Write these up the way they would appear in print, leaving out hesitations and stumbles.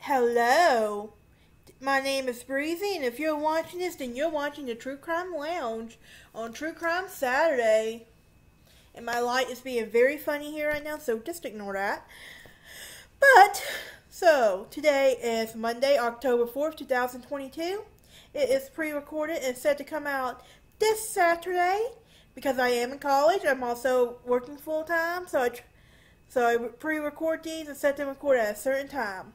Hello, my name is Breezy, and if you're watching this, then you're watching the True Crime Lounge on True Crime Saturday. And my light is being very funny here right now, so just ignore that. Today is Monday, October 4th, 2022. It is pre-recorded and set to come out this Saturday. Because I am in college, I'm also working full-time, so I pre-record these and set them to record at a certain time.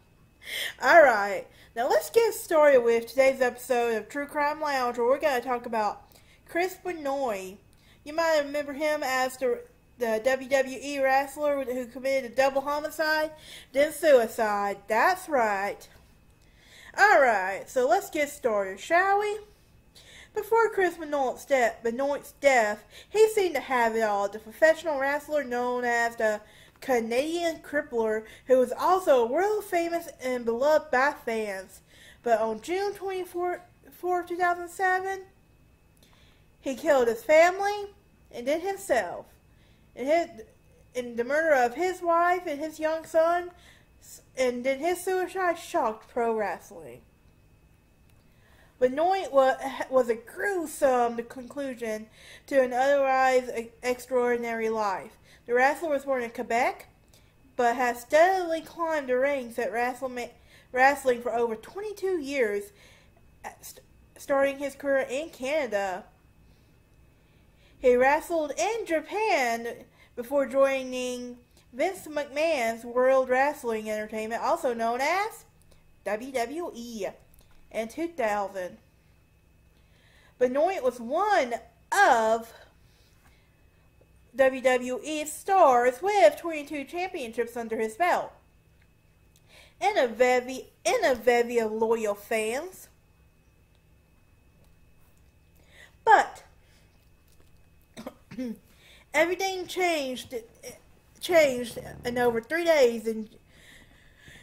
Alright, now let's get started with today's episode of True Crime Lounge, where we're going to talk about Chris Benoit. You might remember him as the WWE wrestler who committed a double homicide, then suicide. That's right. Alright, so let's get started, shall we? Before Chris Benoit's death, he seemed to have it all. The professional wrestler known as the Canadian Crippler, who was also world famous and beloved by fans. But on June 24, 2007, he killed his family and then himself. And the murder of his wife and his young son, and then his suicide shocked pro wrestling. Benoit was a gruesome conclusion to an otherwise extraordinary life. The wrestler was born in Quebec, but has steadily climbed the ranks at wrestling for over 22 years, starting his career in Canada. He wrestled in Japan before joining Vince McMahon's World Wrestling Entertainment, also known as WWE, in 2000. Benoit was one of WWE stars with 22 championships under his belt and a bevy of loyal fans. But everything changed in over 3 days in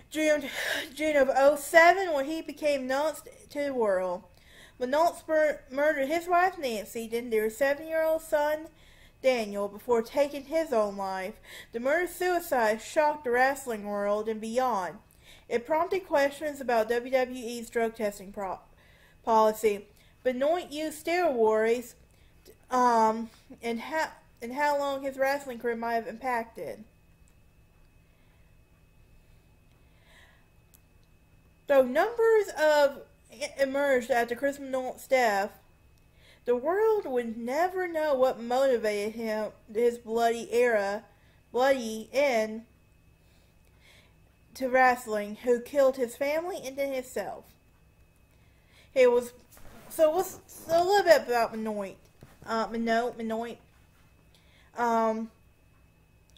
June of 2007, when he became known to the world. Benoit murdered his wife Nancy, then their 7-year-old son Daniel, before taking his own life. The murder-suicide shocked the wrestling world and beyond. It prompted questions about WWE's drug testing policy. Benoit used steroids, and how long his wrestling career might have impacted. Though numbers emerged after Chris Benoit's death, the world would never know what motivated him, his bloody end to wrestling, who killed his family and then himself. A little bit about Benoit.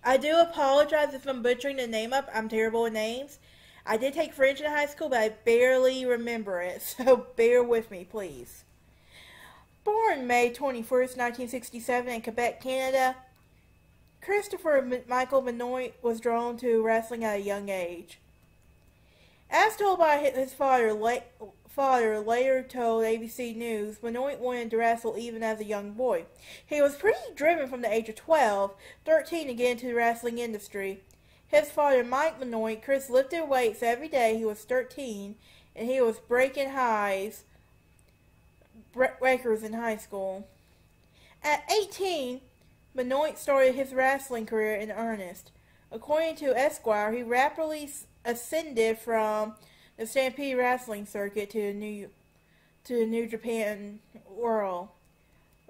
I do apologize if I'm butchering the name up. I'm terrible with names. I did take French in high school, but I barely remember it, so bear with me, please. Born May 21st, 1967 in Quebec, Canada, Christopher Michael Benoit was drawn to wrestling at a young age. As told by his father later told ABC News, Benoit wanted to wrestle even as a young boy. He was pretty driven from the age of 13 to get into the wrestling industry. His father, Mike Benoit, Chris lifted weights every day he was 13, and he was breaking records in high school. At 18, Benoit started his wrestling career in earnest. According to Esquire, he rapidly ascended from the Stampede Wrestling Circuit to the New Japan World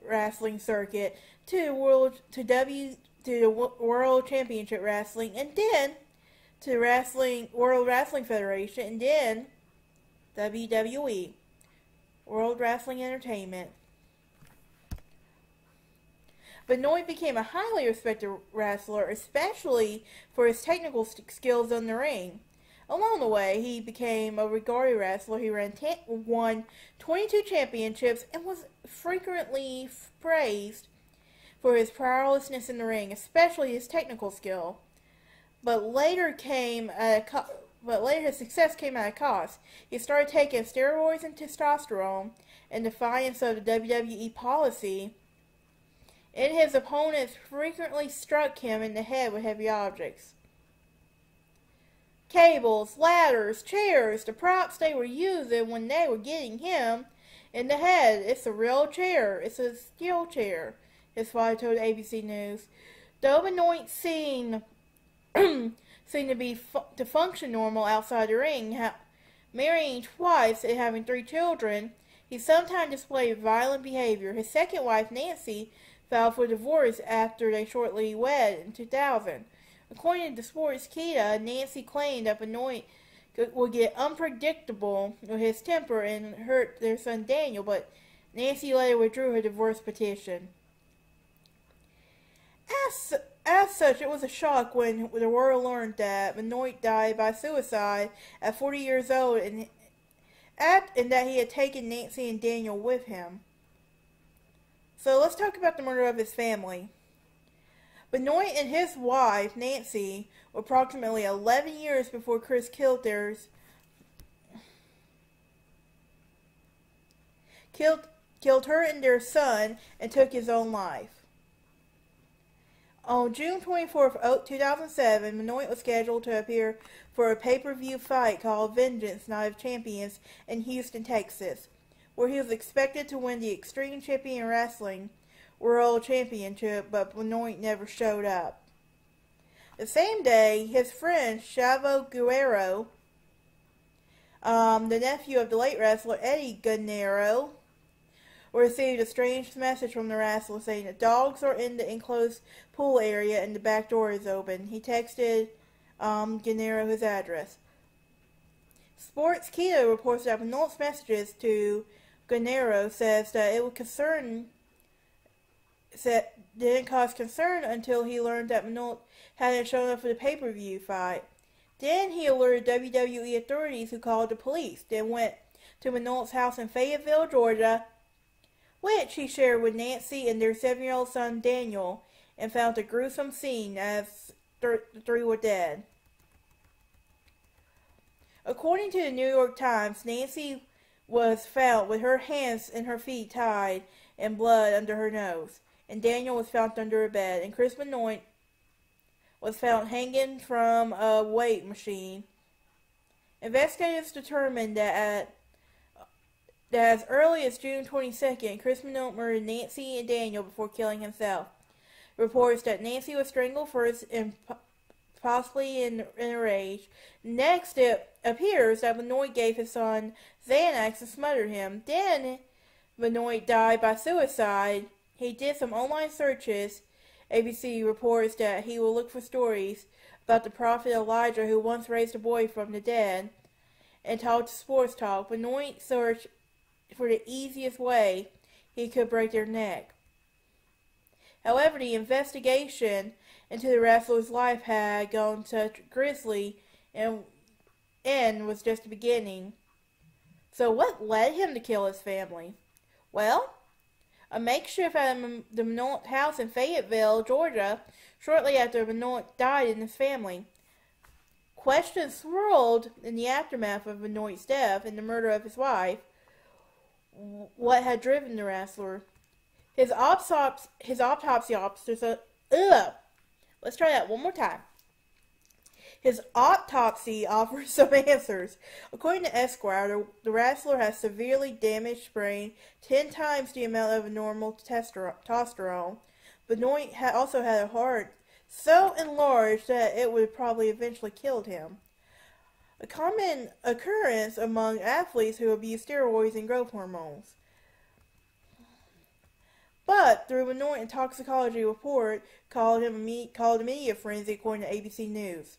Wrestling Circuit to the World Championship Wrestling, and then to World Wrestling Federation, and then WWE, World Wrestling Entertainment. Benoit became a highly respected wrestler, especially for his technical skills in the ring. Along the way, he became a regarded wrestler. He won 22 championships and was frequently praised for his prowessness in the ring, especially his technical skill. But later his success came at a cost. He started taking steroids and testosterone in defiance of the WWE policy, and his opponents frequently struck him in the head with heavy objects. cables, ladders, chairs, the props they were using when they were getting him in the head. It's a real chair. It's a steel chair, his father told ABC News. Though Benoit seemed to function normal outside the ring, marrying twice and having 3 children, he sometimes displayed violent behavior. His second wife, Nancy, filed for divorce after they shortly wed in 2000. According to Sportskeeda, Nancy claimed that Benoit would get unpredictable with his temper and hurt their son Daniel, but Nancy later withdrew her divorce petition. As such, it was a shock when the world learned that Benoit died by suicide at 40 years old and that he had taken Nancy and Daniel with him. So let's talk about the murder of his family. Benoit and his wife, Nancy, were approximately 11 years before Chris killed her and their son and took his own life. On June 24th, 2007, Benoit was scheduled to appear for a pay-per-view fight called Vengeance Night of Champions in Houston, Texas, where he was expected to win the Extreme Champion Wrestling World Championship, but Benoit never showed up. The same day, his friend Chavo Guerrero, the nephew of the late wrestler Eddie Guerrero, received a strange message from the wrestler saying that dogs are in the enclosed pool area and the back door is open. He texted Guerrero his address. Sportskeeda reports that Benoit's messages to Guerrero says that it didn't cause concern until he learned that Benoit hadn't shown up for the pay-per-view fight. Then he alerted WWE authorities, who called the police, then went to Benoit's house in Fayetteville, Georgia, which he shared with Nancy and their 7-year-old son Daniel, and found a gruesome scene as the 3 were dead. According to the New York Times, Nancy was found with her hands and her feet tied and blood under her nose, and Daniel was found under a bed, and Chris Benoit was found hanging from a weight machine. Investigators determined that as early as June 22nd, Chris Benoit murdered Nancy and Daniel before killing himself. Reports that Nancy was strangled first and possibly in a rage. Next, it appears that Benoit gave his son Xanax and smothered him. Then, Benoit died by suicide. He did some online searches. ABC reports that he will look for stories about the prophet Elijah, who once raised a boy from the dead, and talked to Sports Talk. Benoit searched for the easiest way he could break their neck. However, the investigation into the wrestler's life had gone such grisly and was just the beginning. So what led him to kill his family? Well, a makeshift at the Benoit house in Fayetteville, Georgia, shortly after Benoit died in his family. Questions swirled in the aftermath of Benoit's death and the murder of his wife. What had driven the wrestler? His autopsy officer Let's try that one more time. His autopsy offers some answers. According to Esquire, the wrestler has severely damaged brain, 10 times the amount of normal testosterone. Benoit also had a heart so enlarged that it would probably eventually killed him. A common occurrence among athletes who abuse steroids and growth hormones. But through Benoit toxicology report called a media frenzy, according to ABC News.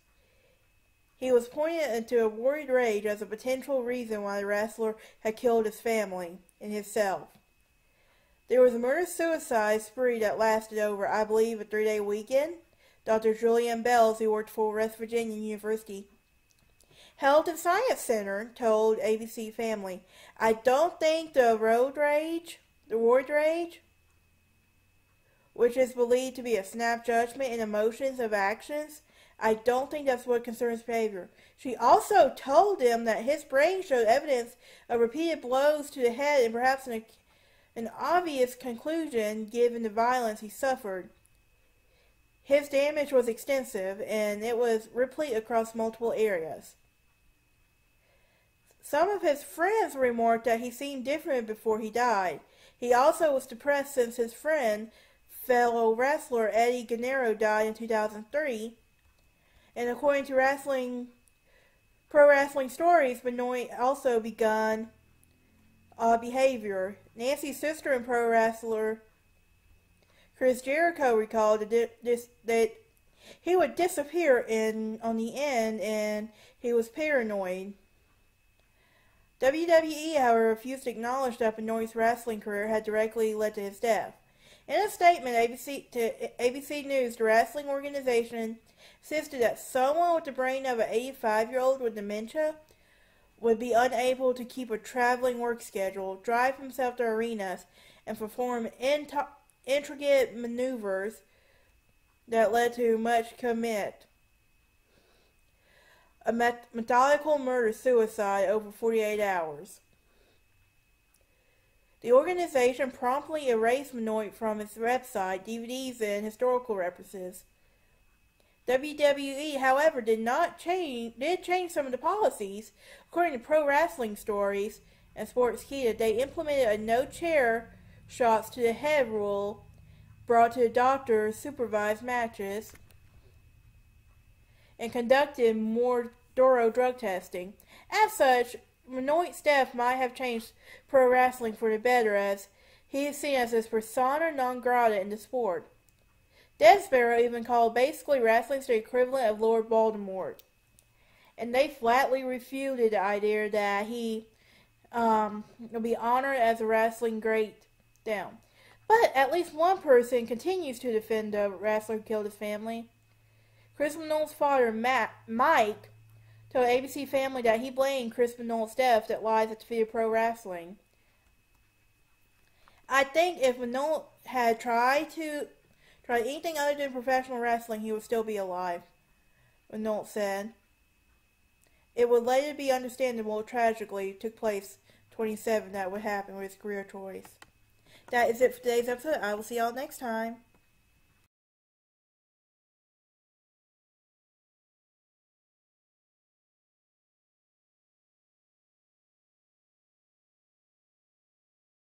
He was pointed into a worried rage as a potential reason why the wrestler had killed his family and himself. There was a murder-suicide spree that lasted over, I believe, a 3-day weekend. Dr. Julianne Bells, who worked for West Virginia University Health and Science Center, told ABC Family, "I don't think the road rage, which is believed to be a snap judgment and emotions of actions, I don't think that's what concerns behavior." She also told them that his brain showed evidence of repeated blows to the head and perhaps an obvious conclusion given the violence he suffered. His damage was extensive, and it was replete across multiple areas. Some of his friends remarked that he seemed different before he died. He also was depressed since his friend, fellow wrestler Eddie Guerrero, died in 2003. And according to Pro Wrestling Stories, Benoit also begun behavior. Nancy's sister and pro wrestler Chris Jericho recalled that he would disappear on the end, and he was paranoid. WWE, however, refused to acknowledge that Benoit's wrestling career had directly led to his death. In a statement to ABC News, the wrestling organization insisted that someone with the brain of an 85-year-old with dementia would be unable to keep a traveling work schedule, drive himself to arenas, and perform intricate maneuvers that led to much commit a methodical murder-suicide over 48 hours. The organization promptly erased Benoit from its website, DVDs, and historical references. WWE, however, did change some of the policies. According to Pro Wrestling Stories and Sportskeeda, they implemented a no chair shots to the head rule, brought to the doctor supervised matches, and conducted more thorough drug testing. As such, Benoit's death might have changed pro wrestling for the better, as he is seen as a persona non grata in the sport. Death Sparrow even called basically wrestling the equivalent of Lord Voldemort, and they flatly refuted the idea that he will be honored as a wrestling great down. But at least one person continues to defend the wrestler who killed his family. Chris Benoit's father, Mike, told ABC Family that he blamed Chris Benoit's death that lies at the feet of pro wrestling. I think if Benoit had tried anything other than professional wrestling, he would still be alive, Benoit said. It would later be understandable tragically took place 27 that would happen with his career choice. That is it for today's episode. I will see y'all next time.